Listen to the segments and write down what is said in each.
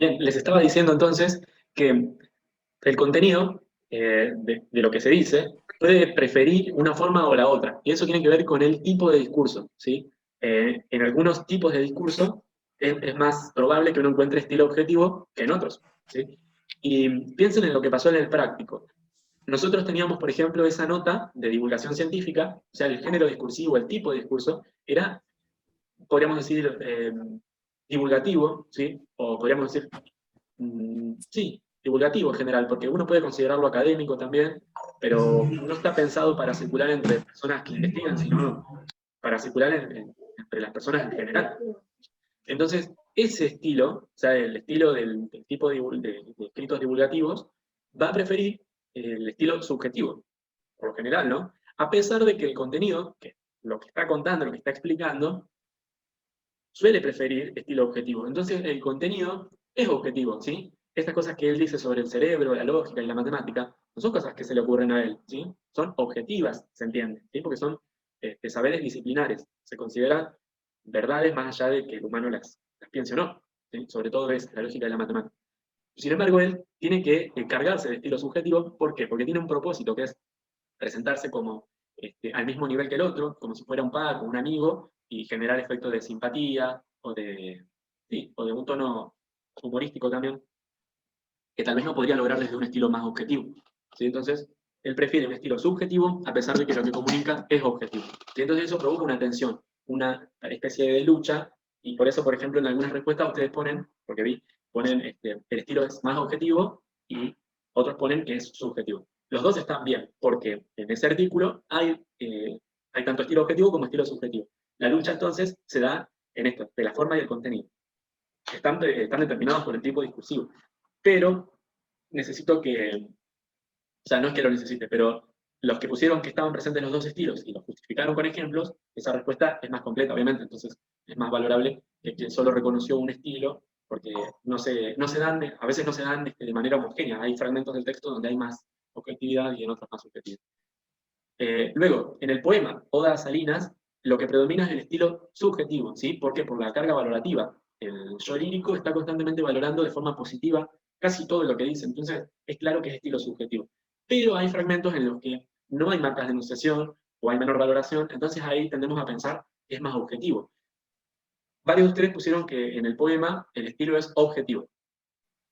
Bien, les estaba diciendo entonces que el contenido de lo que se dice puede preferir una forma o la otra, y eso tiene que ver con el tipo de discurso, ¿sí? En algunos tipos de discurso es más probable que uno encuentre estilo objetivo que en otros, ¿sí? Y piensen en lo que pasó en el práctico. Nosotros teníamos, por ejemplo, esa nota de divulgación científica, o sea, el género discursivo, el tipo de discurso, era, podríamos decir, divulgativo, ¿sí? O podríamos decir sí, divulgativo en general, porque uno puede considerarlo académico también, pero no está pensado para circular entre personas que investigan, sino para circular entre las personas en general. Entonces, ese estilo, o sea, el estilo del tipo de escritos divulgativos, va a preferir el estilo subjetivo, por lo general, ¿no? A pesar de que el contenido, que lo que está contando, lo que está explicando, suele preferir estilo objetivo. Entonces, el contenido es objetivo, ¿sí? Estas cosas que él dice sobre el cerebro, la lógica y la matemática, no son cosas que se le ocurren a él, ¿sí? Son objetivas, se entiende, ¿sí? Porque son saberes disciplinares, se consideran verdades más allá de que el humano las piense o no, ¿sí? Sobre todo es la lógica y la matemática. Sin embargo, él tiene que cargarse de estilo subjetivo, ¿por qué? Porque tiene un propósito que es presentarse como al mismo nivel que el otro, como si fuera un par o un amigo, y generar efectos de simpatía sí, o de un tono humorístico también, que tal vez no podría lograr desde un estilo más objetivo. ¿Sí? Entonces, él prefiere un estilo subjetivo a pesar de que lo que comunica es objetivo. ¿Sí? Entonces eso provoca una tensión, una especie de lucha, y por eso, por ejemplo, en algunas respuestas ustedes ponen, porque vi, ponen el estilo es más objetivo y otros ponen que es subjetivo. Los dos están bien, porque en ese artículo hay tanto estilo objetivo como estilo subjetivo. La lucha entonces se da en esto, de la forma y el contenido. Están determinados por el tipo discursivo. Pero necesito que, o sea, no es que lo necesite, pero los que pusieron que estaban presentes los dos estilos y los justificaron con ejemplos, esa respuesta es más completa, obviamente, entonces es más valorable que quien solo reconoció un estilo, porque no se dan, a veces no se dan de manera homogénea, hay fragmentos del texto donde hay más objetividad y en otros más subjetividad. Luego, en el poema Oda a Salinas, lo que predomina es el estilo subjetivo, ¿sí? ¿Por qué? Por la carga valorativa. El yo lírico está constantemente valorando de forma positiva casi todo lo que dice, entonces es claro que es estilo subjetivo. Pero hay fragmentos en los que no hay marcas de enunciación o hay menor valoración, entonces ahí tendemos a pensar que es más objetivo. Varios de ustedes pusieron que en el poema el estilo es objetivo.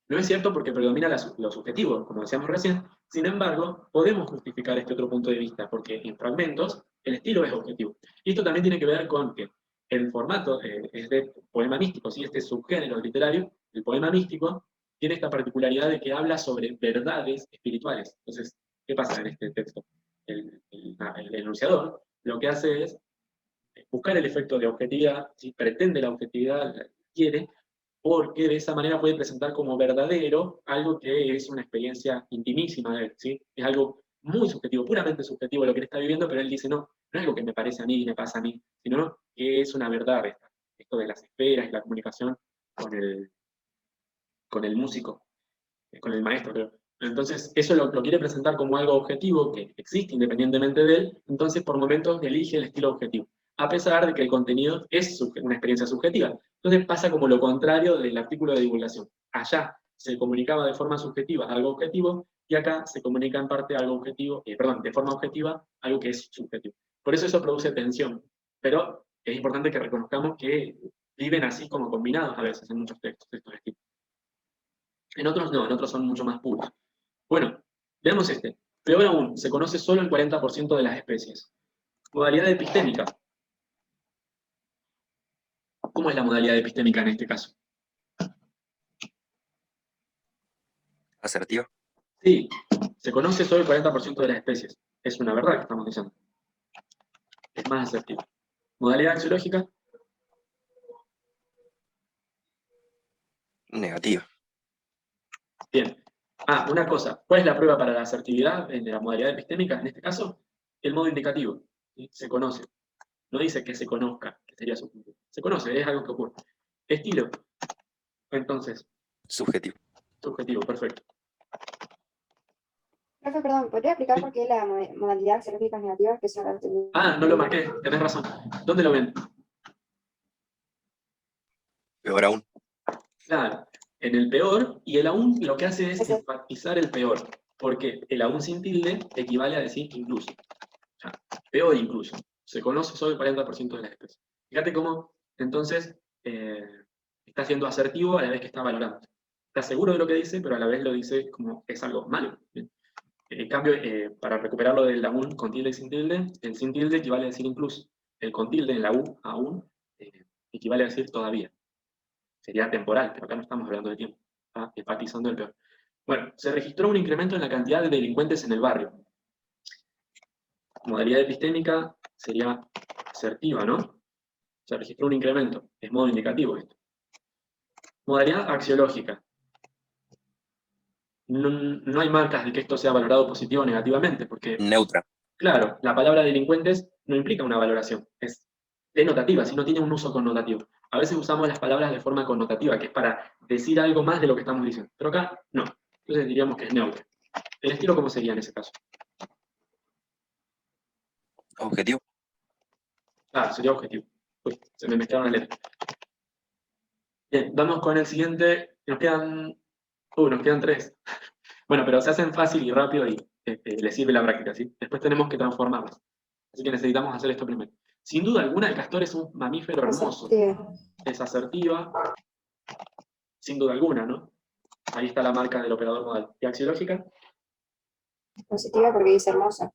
No es cierto porque predomina lo subjetivo, como decíamos recién. Sin embargo, podemos justificar este otro punto de vista, porque en fragmentos el estilo es objetivo. Y esto también tiene que ver con que el formato es de poema místico, ¿sí? Este subgénero literario, el poema místico, tiene esta particularidad de que habla sobre verdades espirituales. Entonces, ¿qué pasa en este texto? El enunciador lo que hace es buscar el efecto de objetividad, si pretende la objetividad, la quiere, porque de esa manera puede presentar como verdadero algo que es una experiencia intimísima de él, ¿sí? Es algo muy subjetivo, puramente subjetivo lo que él está viviendo, pero él dice, no, no es algo que me parece a mí y me pasa a mí, sino que es una verdad esto de las esferas y la comunicación con con el músico, con el maestro, creo. Entonces, eso lo quiere presentar como algo objetivo que existe independientemente de él, entonces por momentos elige el estilo objetivo, a pesar de que el contenido es una experiencia subjetiva. Entonces pasa como lo contrario del artículo de divulgación. Allá se comunicaba de forma subjetiva algo objetivo y acá se comunica en parte algo objetivo, perdón, de forma objetiva algo que es subjetivo. Por eso eso produce tensión, pero es importante que reconozcamos que viven así como combinados a veces en muchos textos estos estilos. En otros no, en otros son mucho más puros. Bueno, veamos este. Peor aún, se conoce solo el 40% de las especies. Modalidad epistémica. ¿Cómo es la modalidad epistémica en este caso? Asertiva. Sí, se conoce solo el 40% de las especies. Es una verdad que estamos diciendo. Es más asertivo. Modalidad axiológica. Negativa. Bien. Ah, una cosa. ¿Cuál es la prueba para la asertividad de la modalidad epistémica en este caso? El modo indicativo. ¿Sí? Se conoce. No dice que se conozca, que sería su punto. Se conoce, es algo que ocurre. Estilo. Entonces, Subjetivo. subjetivo, perfecto. Profe, perdón, ¿podría explicar por qué la modalidad axiológica es negativa? Que eso no lo entendí. Ah, no lo marqué, tenés razón. ¿Dónde lo ven? Peor aún. Claro. en el peor, y el aún lo que hace es Ese. enfatizar el peor, porque el aún sin tilde equivale a decir incluso. O sea, peor incluso. Se conoce solo el 40% de las especies. Fíjate cómo, entonces, está siendo asertivo a la vez que está valorando. Está seguro de lo que dice, pero a la vez lo dice como es algo malo. ¿Bien? En cambio, para recuperarlo del aún con tilde y sin tilde, el sin tilde equivale a decir incluso. El con tilde en la U, aún, equivale a decir todavía. Sería temporal, pero acá no estamos hablando de tiempo. Está enfatizando el peor. Bueno, se registró un incremento en la cantidad de delincuentes en el barrio. Modalidad epistémica sería asertiva, ¿no? Se registró un incremento. Es modo indicativo esto. Modalidad axiológica. No hay marcas de que esto sea valorado positivo o negativamente, porque, Neutra. claro, la palabra delincuentes no implica una valoración, es denotativa, sino tiene un uso connotativo. A veces usamos las palabras de forma connotativa, que es para decir algo más de lo que estamos diciendo, pero acá no. Entonces diríamos que es neutra. ¿El estilo cómo sería en ese caso? Objetivo. Ah, sería objetivo. Uy, se me mezclaron las letras. Bien, vamos con el siguiente. Nos quedan 3. Bueno, pero se hacen fácil y rápido y les sirve la práctica, ¿sí? Después tenemos que transformarlas. Así que necesitamos hacer esto primero. Sin duda alguna, el castor es un mamífero hermoso. Asertiva. Es asertiva. Sin duda alguna, ¿no? Ahí está la marca del operador modal. ¿Y axiológica? Positiva porque dice hermosa.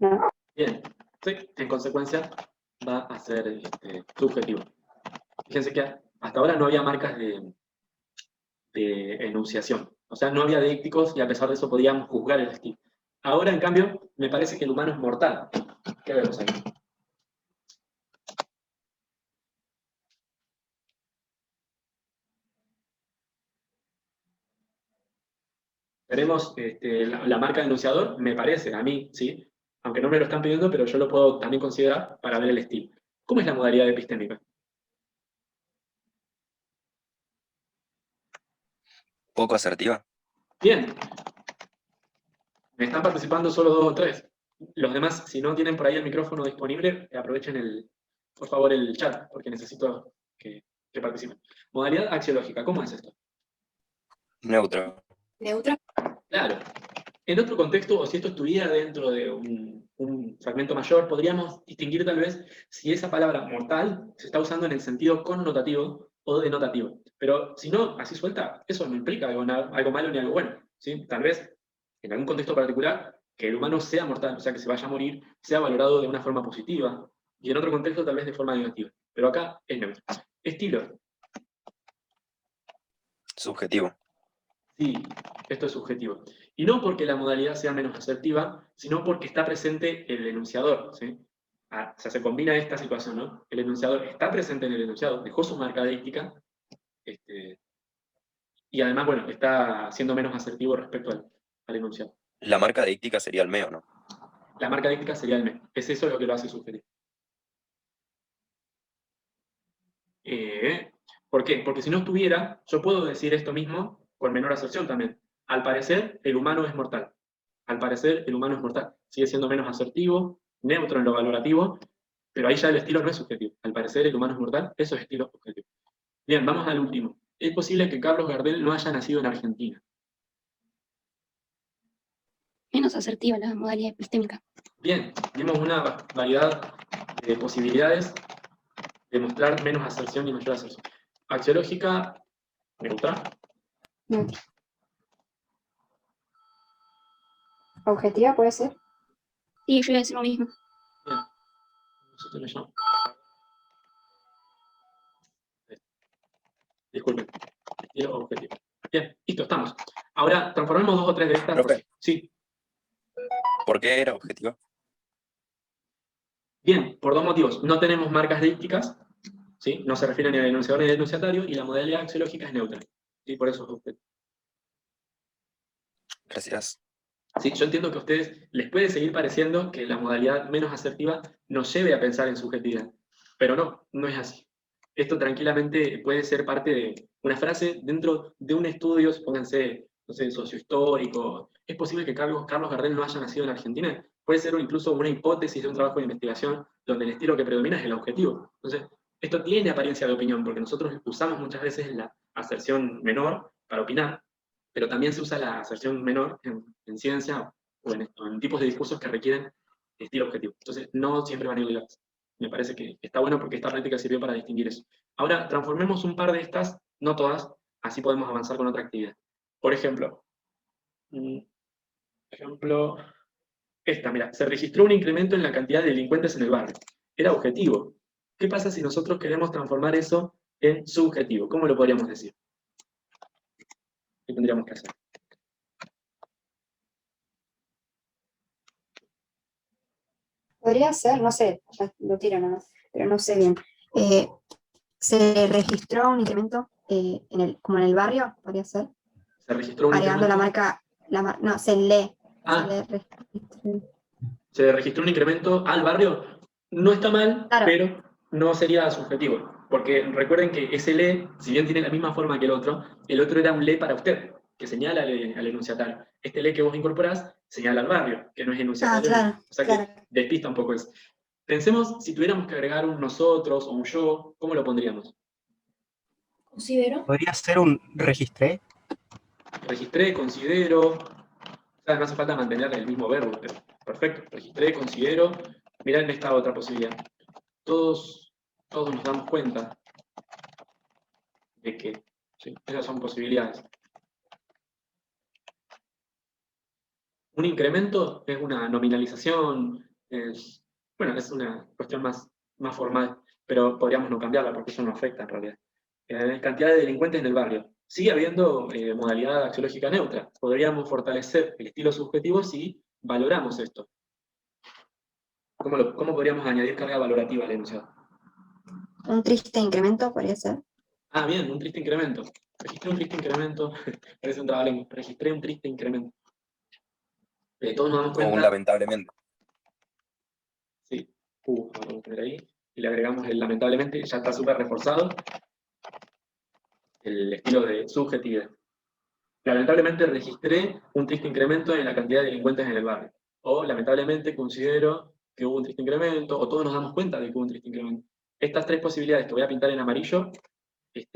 ¿No? Bien. Sí, en consecuencia va a ser subjetivo. Fíjense que hasta ahora no había marcas de enunciación. O sea, no había dícticos y a pesar de eso podíamos juzgar el estilo. Ahora, en cambio, me parece que el humano es mortal. ¿Qué vemos ahí? Tenemos la marca de enunciador, me parece, a mí, ¿sí? Aunque no me lo están pidiendo, pero yo lo puedo también considerar para ver el estilo. ¿Cómo es la modalidad epistémica? Poco asertiva. Bien. Me están participando solo 2 o 3. Los demás, si no tienen por ahí el micrófono disponible, aprovechen por favor el chat, porque necesito que participen. Modalidad axiológica, ¿cómo es esto? Neutra. Neutra. Claro. En otro contexto, o si esto estuviera dentro de un fragmento mayor, podríamos distinguir tal vez si esa palabra mortal se está usando en el sentido connotativo o denotativo. Pero si no, así suelta, eso no implica algo malo ni algo bueno. ¿Sí? Tal vez, en algún contexto particular, que el humano sea mortal, o sea, que se vaya a morir, sea valorado de una forma positiva, y en otro contexto tal vez de forma negativa. Pero acá es neutro. Estilo. Subjetivo. Sí, esto es subjetivo. Y no porque la modalidad sea menos asertiva, sino porque está presente el enunciador, ¿sí? O sea, se combina esta situación, ¿no? El enunciador está presente en el enunciado, dejó su marca deíctica, y además, bueno, está siendo menos asertivo respecto al enunciado. La marca díctica sería el meo, ¿no? La marca deíctica sería el me. Es eso lo que lo hace subjetivo. ¿Por qué? Porque si no estuviera, yo puedo decir esto mismo con menor aserción también. Al parecer, el humano es mortal. Al parecer, el humano es mortal. Sigue siendo menos asertivo, neutro en lo valorativo, pero ahí ya el estilo no es subjetivo. Al parecer, el humano es mortal, eso es estilo objetivo. Bien, vamos al último. Es posible que Carlos Gardel no haya nacido en Argentina. Menos asertiva la modalidad epistémica. Bien, vimos una variedad de posibilidades de mostrar menos aserción y mayor aserción. Axiológica, neutra. Neutra. Objetiva puede ser. Sí, yo iba a decir lo mismo. Bien. Nosotros le llamamos. Disculpen. Estilo objetivo. Bien, listo, estamos. Ahora transformemos 2 o 3 de estas. Profe. Sí. ¿Por qué era objetiva? Bien, por 2 motivos. No tenemos marcas dícticas, ¿sí? No se refiere ni al enunciador ni al enunciatario, y la modalidad axiológica es neutra. ¿Sí? Por eso es objetivo. Gracias. Sí, yo entiendo que a ustedes les puede seguir pareciendo que la modalidad menos asertiva nos lleve a pensar en subjetividad, pero no, no es así. Esto tranquilamente puede ser parte de una frase dentro de un estudio, pónganse, no sé, sociohistórico. ¿Es posible que Carlos Gardel no haya nacido en Argentina? Puede ser incluso una hipótesis de un trabajo de investigación donde el estilo que predomina es el objetivo. Entonces, Esto tiene apariencia de opinión, porque nosotros usamos muchas veces la aserción menor para opinar, pero también se usa la aserción menor en ciencia o en tipos de discursos que requieren estilo objetivo. Entonces, no siempre van a ir ligadas. Me parece que está bueno porque esta práctica sirvió para distinguir eso. Ahora, transformemos un par de estas, no todas, así podemos avanzar con otra actividad. Por ejemplo, esta, mira, se registró un incremento en la cantidad de delincuentes en el barrio. Era objetivo. ¿Qué pasa si nosotros queremos transformar eso en subjetivo? ¿Cómo lo podríamos decir? ¿Qué tendríamos que hacer? Podría ser, no sé, ya lo tiro nomás, pero no sé bien. Se registró un incremento como en el barrio, podría ser, Se registró un agregando la incremento. marca, no, se lee. Ah, Se lee registro. se registró un incremento al barrio. No está mal, Claro. pero no sería subjetivo. Porque recuerden que ese le, si bien tiene la misma forma que el otro era un le para usted, que señala al enunciatario. Este le que vos incorporás señala al barrio, que no es enunciatario. Claro, O sea claro. que despista un poco eso. Pensemos, si tuviéramos que agregar un nosotros o un yo, ¿cómo lo pondríamos? Considero. Podría ser un registré. Registré, considero. O sea, no hace falta mantener el mismo verbo, pero perfecto. Registré, considero. Mirá en esta otra posibilidad. Todos nos damos cuenta de que sí, esas son posibilidades. Un incremento es una nominalización, bueno, es una cuestión más formal, pero podríamos no cambiarla porque eso no afecta en realidad. Cantidad de delincuentes en el barrio. Sigue habiendo modalidad axiológica neutra. Podríamos fortalecer el estilo subjetivo si valoramos esto. ¿Cómo podríamos añadir carga valorativa al enunciado? Un triste incremento podría ser. Ah, bien, un triste incremento. Registré un triste incremento. Parece un trabalengua. Registré un triste incremento. Todos nos damos O un cuenta. lamentablemente. Sí, vamos a poner ahí. Y le agregamos el lamentablemente, ya está súper reforzado el estilo de subjetividad. Lamentablemente registré un triste incremento en la cantidad de delincuentes en el barrio. O lamentablemente considero que hubo un triste incremento, o todos nos damos cuenta de que hubo un triste incremento. Estas tres posibilidades que voy a pintar en amarillo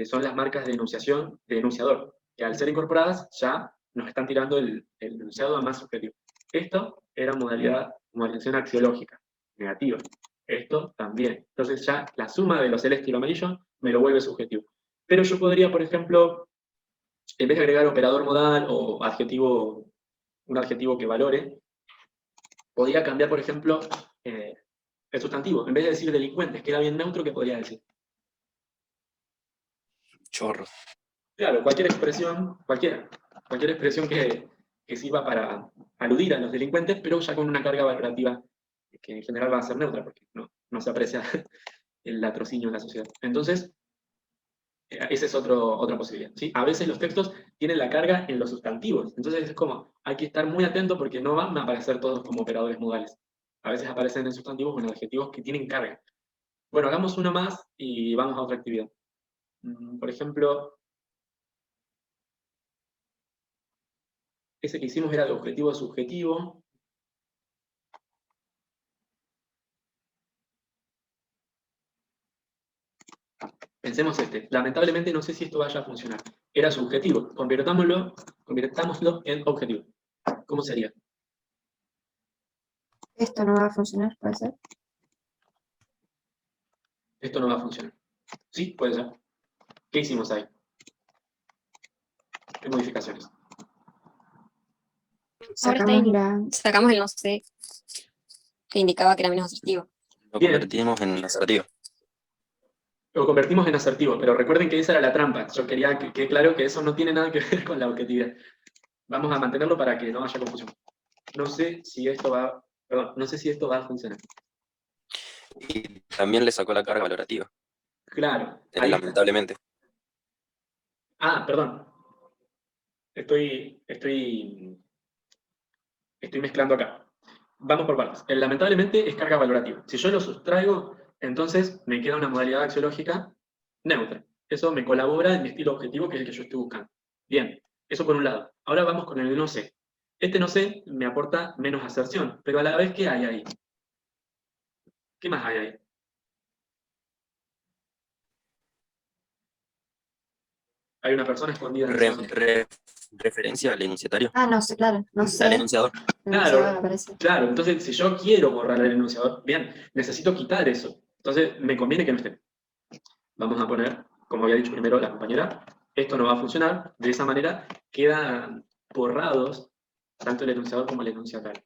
son las marcas de enunciación, de enunciador, que al ser incorporadas ya nos están tirando el enunciado a más subjetivo. Esto era modalización axiológica, negativa. Esto también. Entonces ya la suma de lo celeste y lo amarillo me lo vuelve subjetivo. Pero yo podría, por ejemplo, en vez de agregar operador modal o adjetivo, un adjetivo que valore, podría cambiar, por ejemplo, el sustantivo. En vez de decir delincuentes, queda bien neutro, ¿qué podría decir? Chorro. Claro, cualquier expresión que sirva para aludir a los delincuentes, pero ya con una carga valorativa que en general va a ser neutra, porque no se aprecia el latrocinio en la sociedad. Entonces, esa es otra posibilidad, ¿sí? A veces los textos tienen la carga en los sustantivos, entonces es como, hay que estar muy atento porque no van a aparecer todos como operadores modales. A veces aparecen en sustantivos o en adjetivos que tienen carga. Bueno, hagamos uno más y vamos a otra actividad. Por ejemplo, ese que hicimos era de objetivo a subjetivo. Pensemos este. Lamentablemente no sé si esto vaya a funcionar. Era subjetivo. Convirtámoslo en objetivo. ¿Cómo sería? Esto no va a funcionar, puede ser. Esto no va a funcionar. Sí, puede ser. ¿Qué hicimos ahí? ¿Qué modificaciones? Ahora está Sacamos en. la. Sacamos el no sé, que indicaba que era menos asertivo. Lo Bien. convertimos en asertivo. Lo convertimos en asertivo, pero recuerden que esa era la trampa. Yo quería que quede claro que eso no tiene nada que ver con la objetividad. Vamos a mantenerlo para que no haya confusión. No sé si esto va a funcionar. Y también le sacó la carga valorativa. Claro. Ahí está. Lamentablemente. Ah, perdón. Estoy mezclando acá. Vamos por partes. El lamentablemente es carga valorativa. Si yo lo sustraigo, entonces me queda una modalidad axiológica neutra. Eso me colabora en mi estilo objetivo, que es el que yo estoy buscando. Bien, eso por un lado. Ahora vamos con el no sé. Este no sé me aporta menos aserción, pero a la vez, ¿qué hay ahí? ¿Qué más hay ahí? Hay una persona escondida en el Re- salón. referencia al enunciatario, Ah, no sé, claro, no sé. al enunciador. Enunciador Claro, aparece. claro, entonces si yo quiero borrar el enunciador, bien, necesito quitar eso. Entonces me conviene que no esté. Vamos a poner, como había dicho primero la compañera, esto no va a funcionar, de esa manera quedan borrados tanto el enunciador como el enunciatario.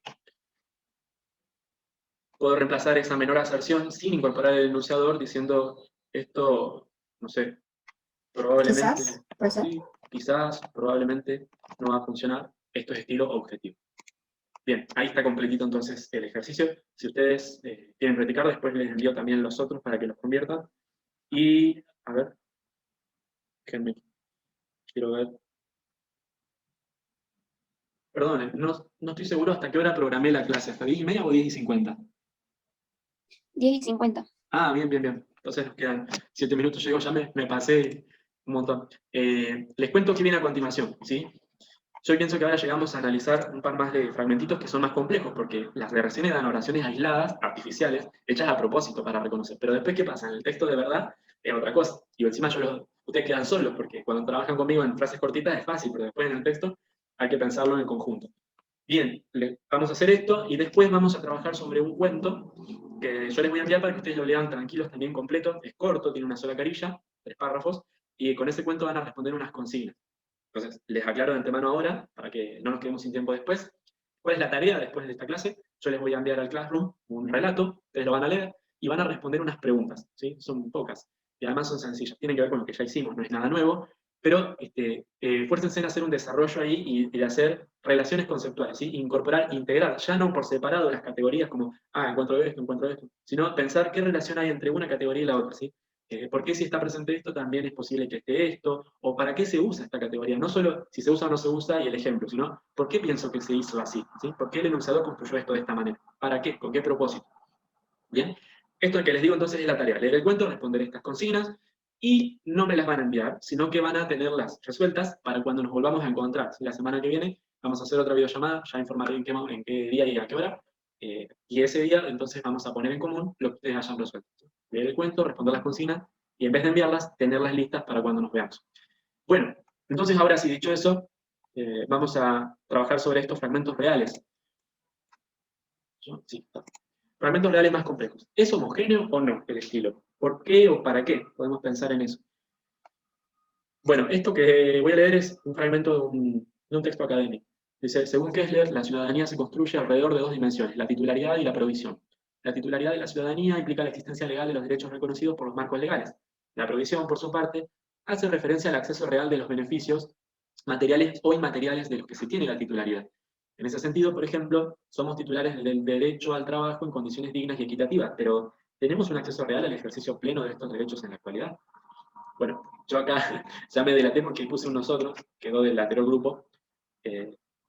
Puedo reemplazar esa menor aserción sin incorporar el enunciador diciendo esto, no sé, probablemente, Quizás, puede ser. sí, quizás, probablemente no va a funcionar. Esto es estilo objetivo. Bien, ahí está completito entonces el ejercicio. Si ustedes quieren practicar, después les envío también los otros para que los conviertan. Y, a ver, déjenme, quiero ver. Perdón, no estoy seguro hasta qué hora programé la clase, ¿hasta 10:30 o 10:50? 10:50. Ah, bien, bien, bien. Entonces nos quedan 7 minutos, llego, ya me pasé un montón. Les cuento qué viene a continuación, ¿sí? Yo pienso que ahora llegamos a analizar un par más de fragmentitos que son más complejos, porque las de recién eran oraciones aisladas, artificiales, hechas a propósito para reconocer. Pero después, ¿qué pasa? En el texto de verdad es otra cosa. Y encima ustedes quedan solos, porque cuando trabajan conmigo en frases cortitas es fácil, pero después en el texto hay que pensarlo en conjunto. Bien, vamos a hacer esto y después vamos a trabajar sobre un cuento que yo les voy a enviar para que ustedes lo lean tranquilos, también completo. Es corto, tiene una sola carilla, 3 párrafos, y con ese cuento van a responder unas consignas. Entonces, les aclaro de antemano ahora, para que no nos quedemos sin tiempo después. ¿Cuál es la tarea después de esta clase? Yo les voy a enviar al Classroom un relato, ustedes lo van a leer y van a responder unas preguntas, ¿sí? Son pocas, y además son sencillas. Tienen que ver con lo que ya hicimos, no es nada nuevo, pero fuércense en hacer un desarrollo ahí y de hacer relaciones conceptuales, ¿sí? Incorporar, integrar, ya no por separado las categorías como, encuentro esto, sino pensar qué relación hay entre una categoría y la otra, ¿sí? ¿Por qué si está presente esto también es posible que esté esto? ¿O para qué se usa esta categoría? No solo si se usa o no se usa y el ejemplo, sino ¿por qué pienso que se hizo así? ¿Sí? ¿Por qué el enunciador construyó esto de esta manera? ¿Para qué? ¿Con qué propósito? Bien, esto que les digo entonces es la tarea, leer el cuento, responder estas consignas, y no me las van a enviar, sino que van a tenerlas resueltas para cuando nos volvamos a encontrar. ¿Sí? La semana que viene vamos a hacer otra videollamada, ya informaré en qué día y a qué hora, y ese día entonces vamos a poner en común lo que ustedes hayan resuelto. Leer el cuento, responder las consignas, y en vez de enviarlas, tenerlas listas para cuando nos veamos. Bueno, entonces ahora sí, dicho eso, vamos a trabajar sobre estos fragmentos reales. Sí. Fragmentos reales más complejos. ¿Es homogéneo o no el estilo? ¿Por qué o para qué? Podemos pensar en eso. Bueno, esto que voy a leer es un fragmento de un texto académico. Dice, según Kessler, la ciudadanía se construye alrededor de 2 dimensiones, la titularidad y la provisión. La titularidad de la ciudadanía implica la existencia legal de los derechos reconocidos por los marcos legales. La provisión, por su parte, hace referencia al acceso real de los beneficios materiales o inmateriales de los que se tiene la titularidad. En ese sentido, por ejemplo, somos titulares del derecho al trabajo en condiciones dignas y equitativas, pero ¿tenemos un acceso real al ejercicio pleno de estos derechos en la actualidad? Bueno, yo acá ya me delaté porque puse un nosotros, quedó del anterior grupo,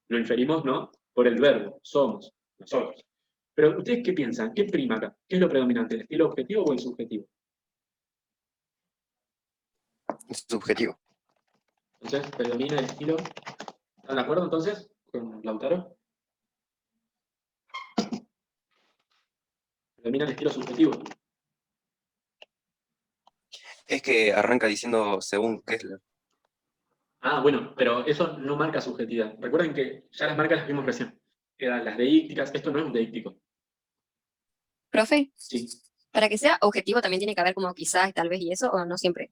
lo inferimos, ¿no? Por el verbo, somos, nosotros. Pero ¿ustedes qué piensan? ¿Qué prima acá? ¿Qué es lo predominante, el estilo objetivo o el subjetivo? Es subjetivo. Entonces, predomina el estilo. ¿Están de acuerdo entonces con Lautaro? Predomina el estilo subjetivo. Es que arranca diciendo según Kessler. Bueno, pero eso no marca subjetividad. Recuerden que ya las marcas las vimos recién. Eran las deícticas, esto no es un deíctico. Profe, Sí. para que sea objetivo también tiene que haber como quizás, tal vez y eso, o no siempre.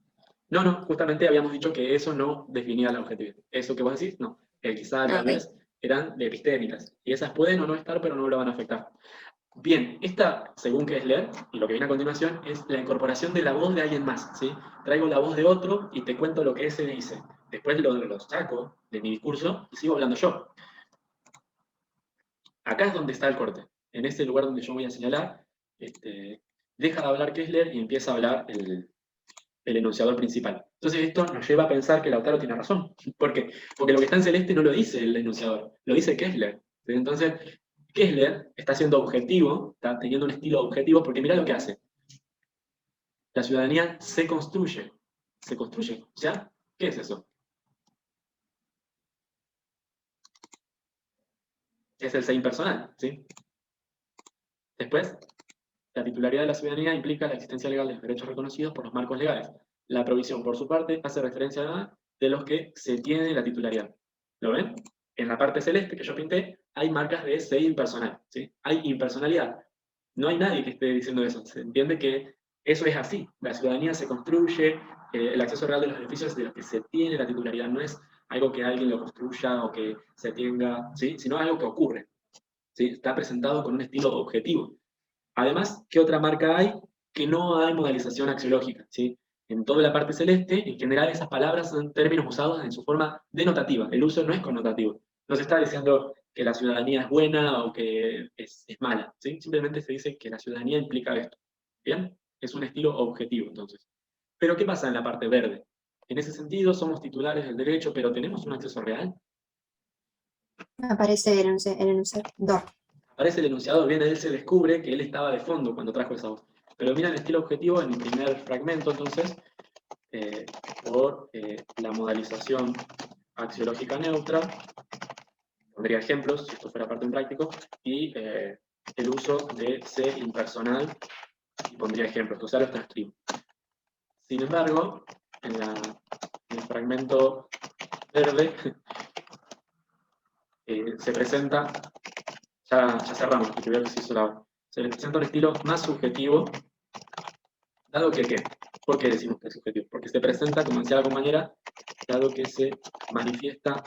No, justamente habíamos dicho que eso no definía la objetividad. Eso que vos decís, no. El quizá, Ah, tal ok. vez, eran de epistémicas. Y esas pueden o no estar, pero no lo van a afectar. Bien, esta, según Kessler, y lo que viene a continuación, es la incorporación de la voz de alguien más, ¿sí? Traigo la voz de otro y te cuento lo que ese dice. Después lo saco de mi discurso y sigo hablando yo. Acá es donde está el corte. En este lugar donde yo voy a señalar, deja de hablar Kessler y empieza a hablar el enunciador principal. Entonces esto nos lleva a pensar que Lautaro tiene razón. ¿Por qué? Porque lo que está en celeste no lo dice el enunciador, lo dice Kessler. ¿Sí? Entonces, Kessler está siendo objetivo, está teniendo un estilo objetivo, porque mira lo que hace. La ciudadanía se construye. Se construye. ¿Ya? ¿Qué es eso? Es el ser impersonal, ¿sí? Después, la titularidad de la ciudadanía implica la existencia legal de los derechos reconocidos por los marcos legales. La provisión, por su parte, hace referencia de los que se tiene la titularidad. ¿Lo ven? En la parte celeste que yo pinté, hay marcas de ser impersonal, ¿sí? Hay impersonalidad. No hay nadie que esté diciendo eso. Se entiende que eso es así. La ciudadanía se construye, el acceso real de los beneficios de los que se tiene la titularidad. No es algo que alguien lo construya o que se tenga, ¿sí? Sino algo que ocurre, ¿sí? Está presentado con un estilo objetivo. Además, ¿qué otra marca hay? Que no hay modalización axiológica, ¿sí? En toda la parte celeste, en general, esas palabras son términos usados en su forma denotativa. El uso no es connotativo. No se está diciendo que la ciudadanía es buena o que es mala, ¿sí? Simplemente se dice que la ciudadanía implica esto. ¿Bien? Es un estilo objetivo, entonces. Pero ¿qué pasa en la parte verde? En ese sentido, somos titulares del derecho, pero ¿tenemos un acceso real? Aparece el enunciador. Aparece el enunciador, bien, él se descubre que él estaba de fondo cuando trajo esa voz. Pero mira el estilo objetivo en el primer fragmento, entonces, por la modalización axiológica neutra, pondría ejemplos, si esto fuera parte de un práctico, y el uso de C impersonal, y pondría ejemplos, o sea, los transcribo. Sin embargo, en el fragmento verde, se presenta, ya cerramos, porque veo que se hizo la hora. Se presenta un estilo más subjetivo, dado que, ¿qué? ¿Por qué decimos que es subjetivo? Porque se presenta, como decía la compañera, dado que se manifiesta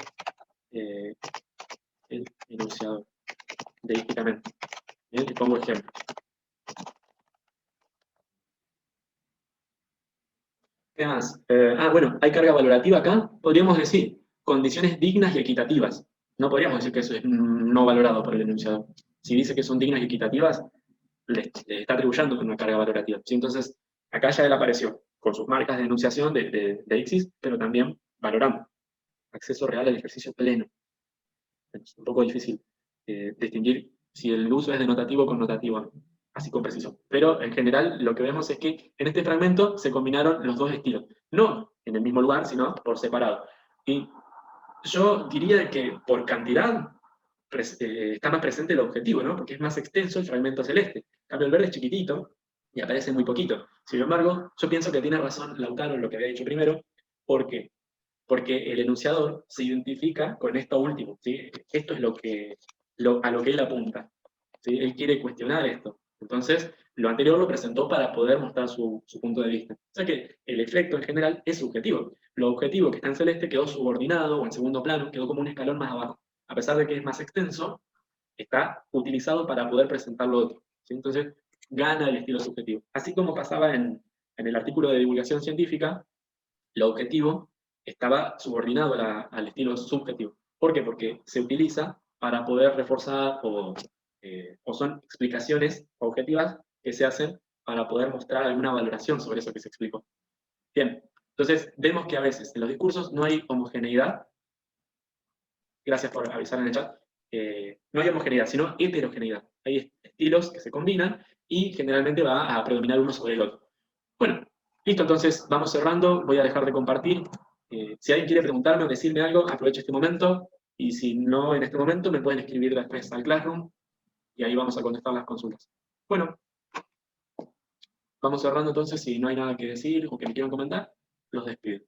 el enunciador, deísticamente. Bien, y pongo ejemplos. ¿Qué más? Bueno, hay carga valorativa acá. Podríamos decir condiciones dignas y equitativas. No podríamos decir que eso es no valorado por el enunciador. Si dice que son dignas y equitativas, le está atribuyendo una carga valorativa. ¿Sí? Entonces, acá ya él apareció con sus marcas de enunciación de ICSIS, pero también valorando. Acceso real al ejercicio pleno. Es un poco difícil distinguir si el uso es denotativo o connotativo, así con precisión. Pero en general lo que vemos es que en este fragmento se combinaron los dos estilos. No en el mismo lugar, sino por separado. Y yo diría que por cantidad está más presente el objetivo, ¿no? Porque es más extenso el fragmento celeste. En cambio, el verde es chiquitito y aparece muy poquito. Sin embargo, yo pienso que tiene razón Lautaro en lo que había dicho primero. ¿Por qué? Porque el enunciador se identifica con esto último, ¿sí? Esto es a lo que él apunta, ¿sí? Él quiere cuestionar esto. Entonces, lo anterior lo presentó para poder mostrar su punto de vista. O sea que el efecto en general es subjetivo. Lo objetivo que está en celeste quedó subordinado o en segundo plano, quedó como un escalón más abajo. A pesar de que es más extenso, está utilizado para poder presentar lo otro, ¿sí? Entonces, gana el estilo subjetivo. Así como pasaba en el artículo de divulgación científica, lo objetivo estaba subordinado al estilo subjetivo. ¿Por qué? Porque se utiliza para poder reforzar o son explicaciones objetivas que se hacen para poder mostrar alguna valoración sobre eso que se explicó. Bien, entonces vemos que a veces en los discursos no hay homogeneidad. Gracias por avisar en el chat. No hay homogeneidad, sino heterogeneidad. Hay estilos que se combinan y generalmente va a predominar uno sobre el otro. Bueno, listo, entonces vamos cerrando. Voy a dejar de compartir. Si alguien quiere preguntarme o decirme algo, aprovecho este momento. Y si no en este momento, me pueden escribir después al Classroom y ahí vamos a contestar las consultas. Bueno, vamos cerrando entonces. Si no hay nada que decir o que me quieran comentar, los despido.